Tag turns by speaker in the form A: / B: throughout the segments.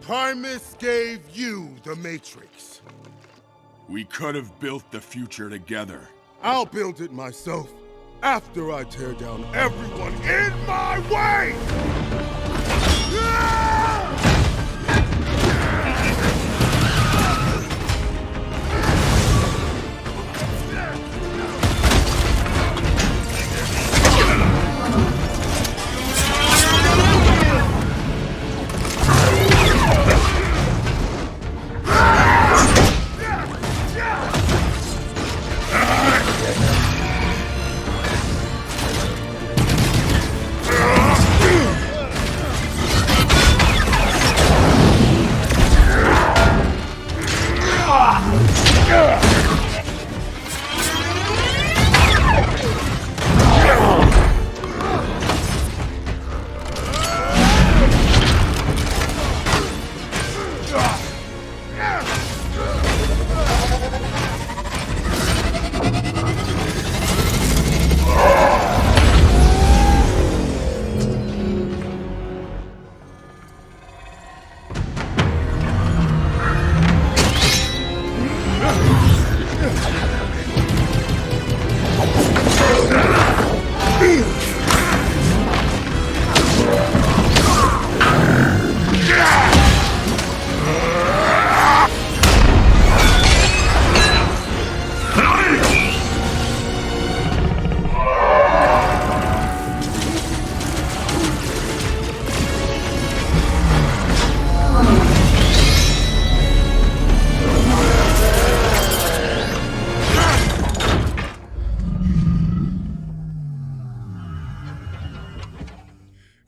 A: Primus gave you the Matrix.
B: We could have built the future together.
A: I'll build it myself after I tear down everyone in my way!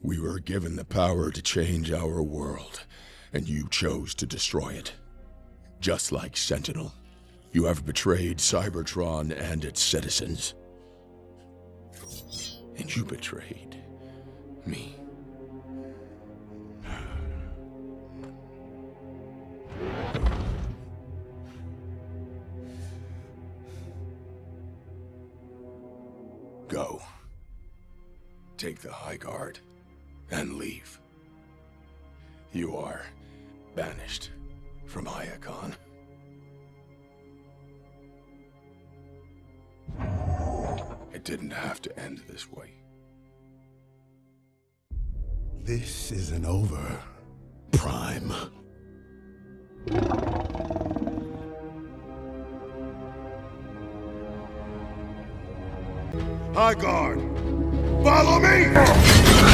C: We were given the power to change our world, and you chose to destroy it. Just like Sentinel, you have betrayed Cybertron and its citizens. And you betrayed me. Go. Take the High Guard and leave. You are banished from Iacon. It didn't have to end this way.
A: This isn't over, Prime. High Guard, follow me!